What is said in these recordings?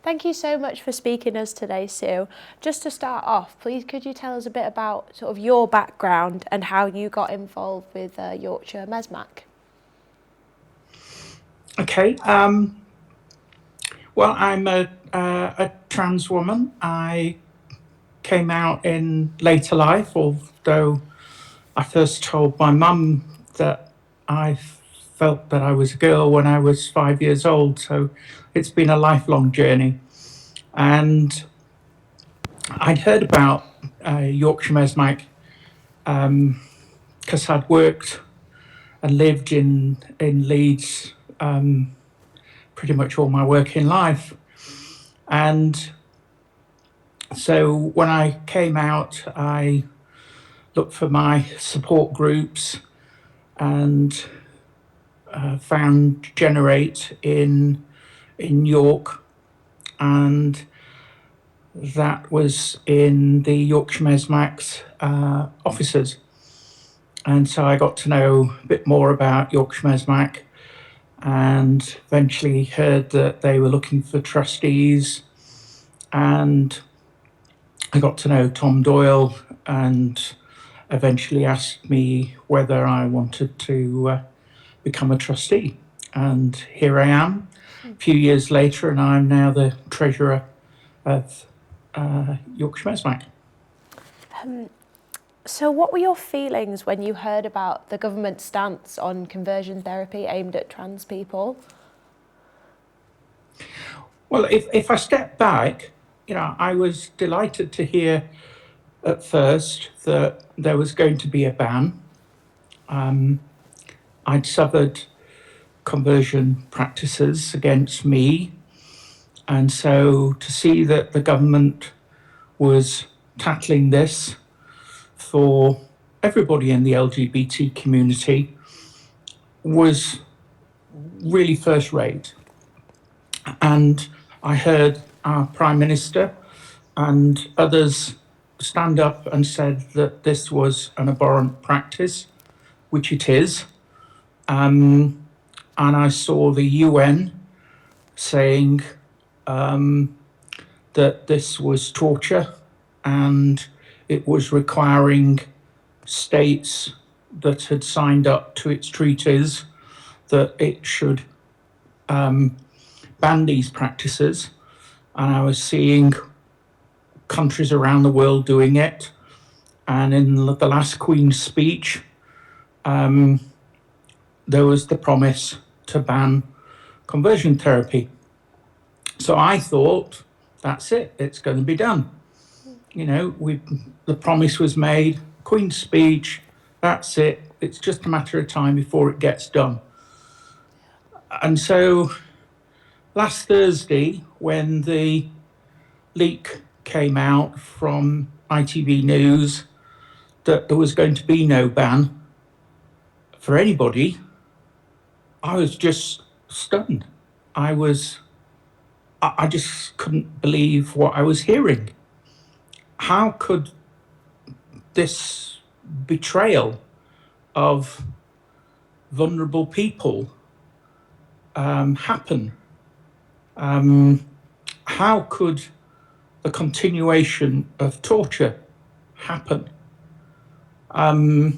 Thank you so much for speaking to us today, Sue. Just to start off, please could you tell us a bit about sort of your background and how you got involved with Yorkshire MESMAC? Okay. Well, I'm a trans woman. I came out in later life, although I first told my mum that I felt that I was a girl when I was 5 years old. So it's been a lifelong journey. And I'd heard about Yorkshire MESMAC because I'd worked and lived in Leeds pretty much all my working life. And so when I came out, I looked for my support groups and found Generate in York, and that was in the Yorkshire MESMAC's offices. And so I got to know a bit more about Yorkshire MESMAC and eventually heard that they were looking for trustees, and I got to know Tom Doyle and eventually asked me whether I wanted to become a trustee. And here I am a few years later, and I'm now the treasurer of Yorkshire MESMAC. So what were your feelings when you heard about the government stance on conversion therapy aimed at trans people? Well, if I step back, I was delighted to hear at first that there was going to be a ban. I'd suffered conversion practices against me, and so to see that the government was tackling this for everybody in the LGBT community was really first rate. And I heard our Prime Minister and others stand up and said that this was an abhorrent practice, which it is. And I saw the UN saying that this was torture and it was requiring states that had signed up to its treaties that it should ban these practices. And I was seeing countries around the world doing it. And in the last Queen's speech, there was the promise to ban conversion therapy. So I thought, that's it, it's going to be done. The promise was made, Queen's speech, that's it, it's just a matter of time before it gets done. And so last Thursday, when the leak came out from ITV News that there was going to be no ban for anybody, I was just stunned. I just couldn't believe what I was hearing. How could this betrayal of vulnerable people happen? How could the continuation of torture happen? And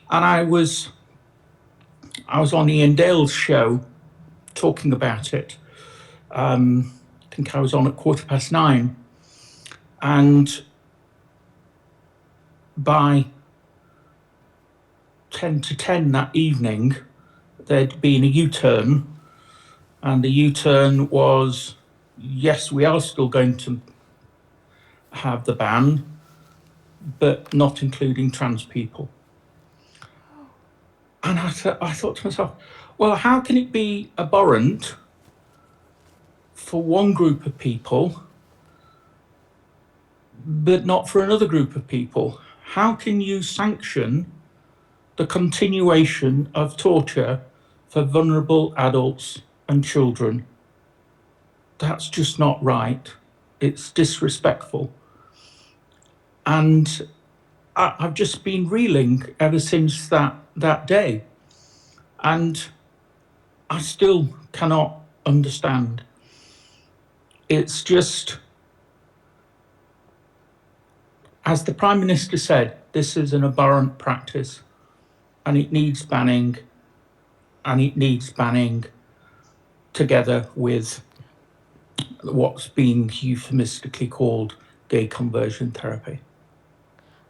I was on Ian Dale's show talking about it. I think I was on at 9:15. And by 10:10 that evening, there'd been a U-turn. And the U-turn was, yes, we are still going to have the ban, but not including trans people. And I thought to myself, well, how can it be abhorrent for one group of people, but not for another group of people? How can you sanction the continuation of torture for vulnerable adults and children? That's just not right. It's disrespectful. And I've just been reeling ever since that day. And I still cannot understand. It's just, as the Prime Minister said, this is an abhorrent practice and it needs banning, and it needs banning together with what's being euphemistically called gay conversion therapy.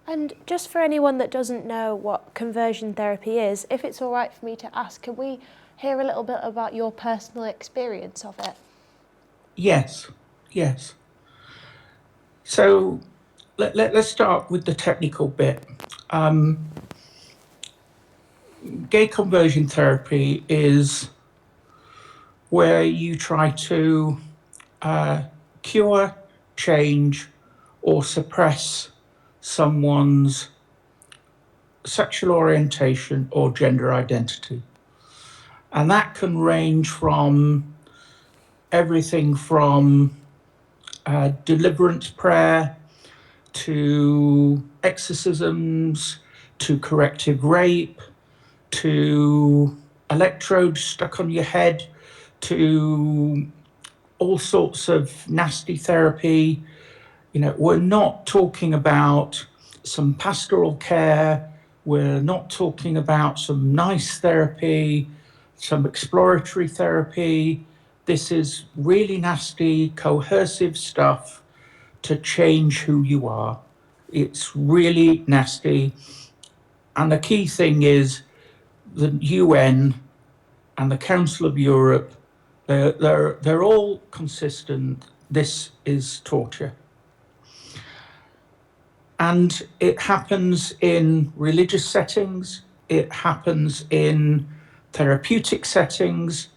And just for anyone that doesn't know what conversion therapy is, if it's all right for me to ask, can we hear a little bit about your personal experience of it? Yes, yes. So let's start with the technical bit. Gay conversion therapy is where you try to cure, change, or suppress someone's sexual orientation or gender identity. And that can range from everything from deliverance prayer to exorcisms to corrective rape to electrodes stuck on your head to all sorts of nasty therapy. You know, we're not talking about some pastoral care. We're not talking about some nice therapy, some exploratory therapy. This is really nasty, coercive stuff to change who you are. It's really nasty. And the key thing is the UN and the Council of Europe, they're all consistent. This is torture. And it happens in religious settings, it happens in therapeutic settings,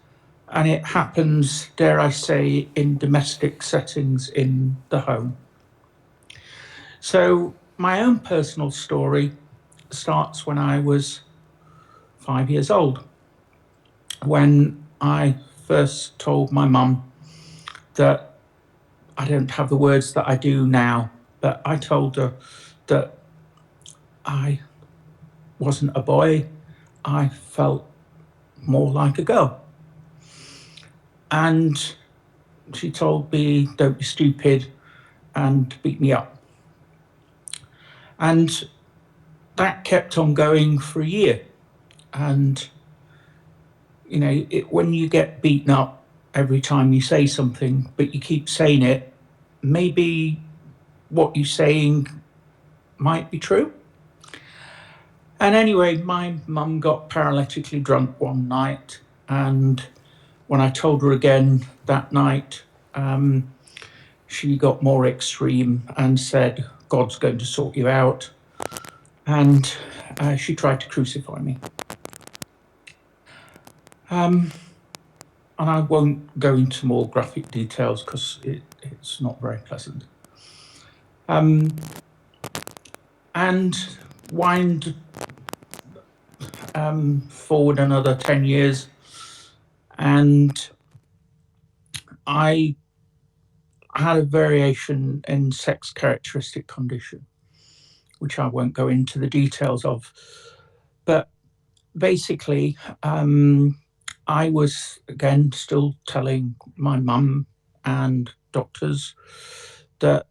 and it happens, dare I say, in domestic settings in the home. So my own personal story starts when I was 5 years old, when I first told my mum that I don't have the words that I do now, but I told her that I wasn't a boy, I felt more like a girl. And she told me, don't be stupid, and beat me up. And that kept on going for a year. And, you know, when you get beaten up every time you say something, but you keep saying it, maybe what you're saying might be true. And anyway, my mum got paralytically drunk one night, and when I told her again that night, she got more extreme and said, God's going to sort you out. And she tried to crucify me. And I won't go into more graphic details because it's not very pleasant. And wind forward another 10 years, and I had a variation in sex characteristic condition, which I won't go into the details of. But basically, I was, again, still telling my mum and doctors that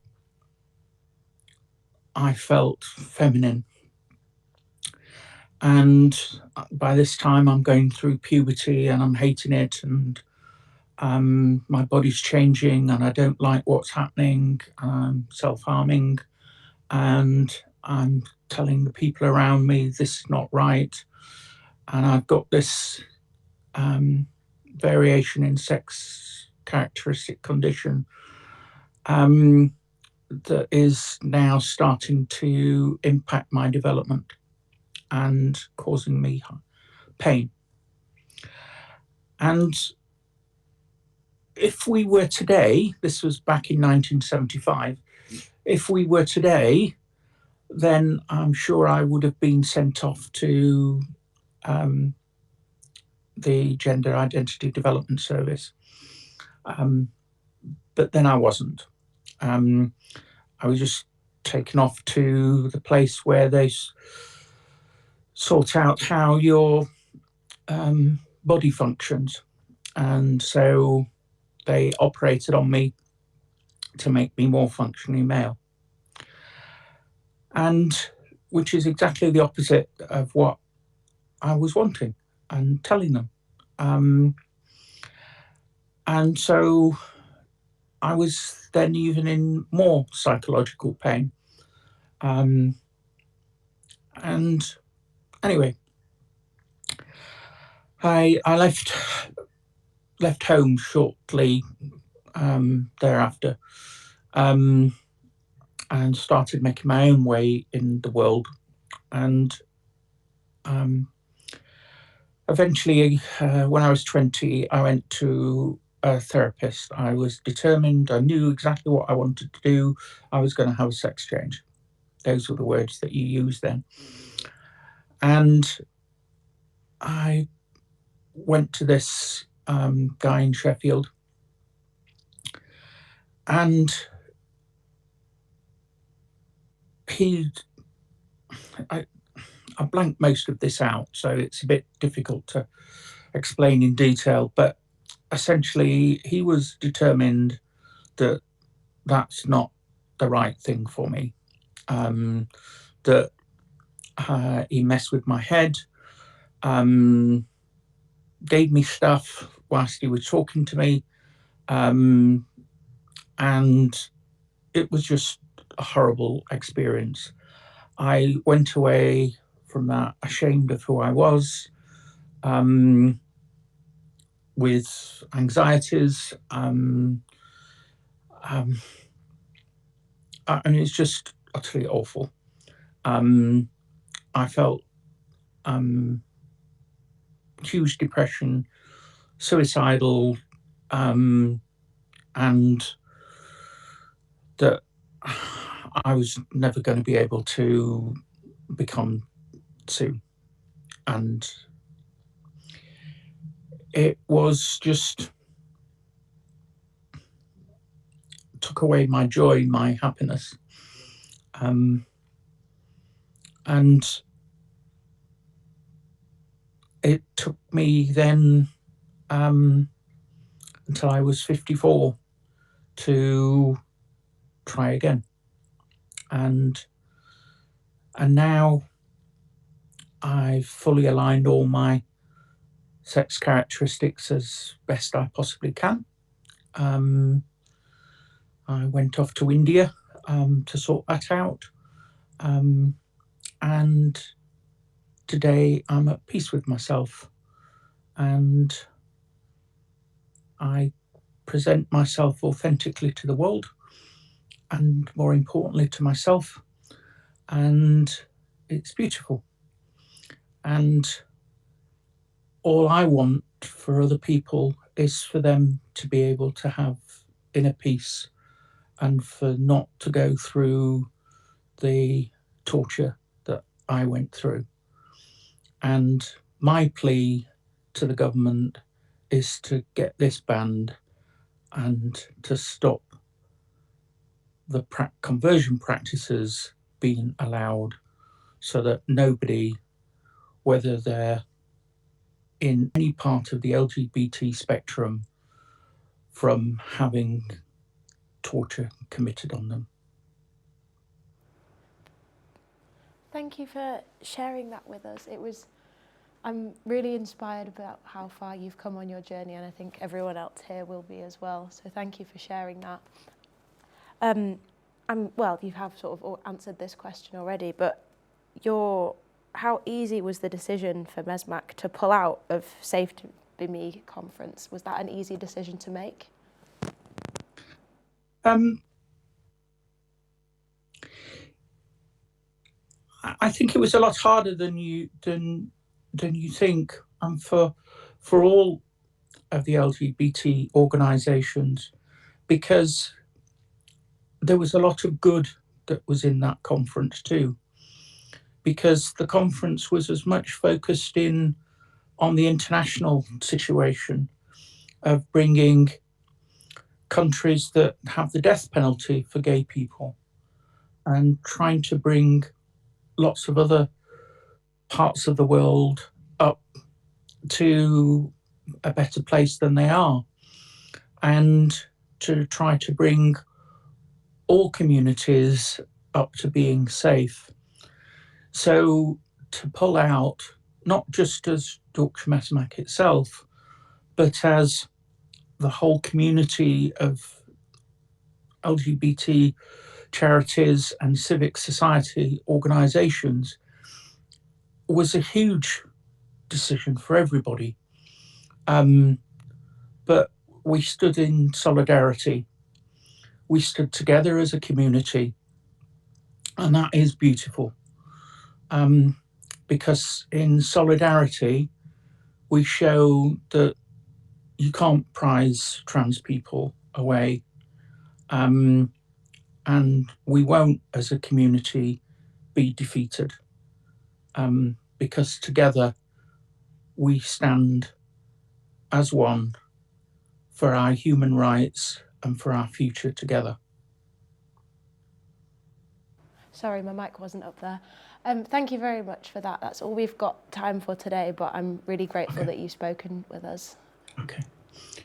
I felt feminine. And by this time, I'm going through puberty and I'm hating it, and my body's changing and I don't like what's happening. I'm self-harming, and I'm telling the people around me this is not right. And I've got this variation in sex characteristic condition that is now starting to impact my development and causing me pain. And if we were today, this was back in 1975, if we were today, then I'm sure I would have been sent off to the Gender Identity Development Service. But then I wasn't. I was just taken off to the place where they sort out how your body functions. And so they operated on me to make me more functionally male. And which is exactly the opposite of what I was wanting and telling them. And so I was then even in more psychological pain. And anyway, I left home shortly thereafter, and started making my own way in the world. And eventually, when I was 20, I went to a therapist. I was determined. I knew exactly what I wanted to do. I was going to have a sex change. Those were the words that you used then. And I went to this guy in Sheffield, and I blanked most of this out, so it's a bit difficult to explain in detail, but essentially he was determined that that's not the right thing for me, that he messed with my head, gave me stuff whilst he was talking to me, and it was just a horrible experience. I went away from that ashamed of who I was, with anxieties. And it's just utterly awful. I felt huge depression, suicidal, and that I was never going to be able to become Sue. And it was just took away my joy, my happiness. And it took me then until I was 54 to try again. And now I've fully aligned all my sex characteristics as best I possibly can. I went off to India to sort that out. And today I'm at peace with myself, and I present myself authentically to the world, and more importantly to myself, and it's beautiful. And all I want for other people is for them to be able to have inner peace, and for not to go through the torture that I went through. And my plea to the government is to get this banned and to stop the conversion practices being allowed, so that nobody, whether they're in any part of the LGBT spectrum, from having torture committed on them. Thank you for sharing that with us. I'm really inspired about how far you've come on your journey, and I think everyone else here will be as well. So thank you for sharing that. Well, you have sort of answered this question already, but how easy was the decision for MESMAC to pull out of Safe to Be Me conference? Was that an easy decision to make? I think it was a lot harder than you think, and for all of the LGBT organisations, because there was a lot of good that was in that conference too. Because the conference was as much focused in on the international situation of bringing countries that have the death penalty for gay people, and trying to bring lots of other parts of the world up to a better place than they are, and to try to bring all communities up to being safe. So to pull out, not just as Yorkshire MESMAC itself, but as the whole community of LGBT charities and civic society organisations, was a huge decision for everybody. But we stood in solidarity. We stood together as a community, and that is beautiful. Because in solidarity, we show that you can't prize trans people away. And we won't, as a community, be defeated. Because together we stand as one for our human rights and for our future together. Sorry, my mic wasn't up there. Thank you very much for that. That's all we've got time for today, but I'm really grateful that you've spoken with us. Okay.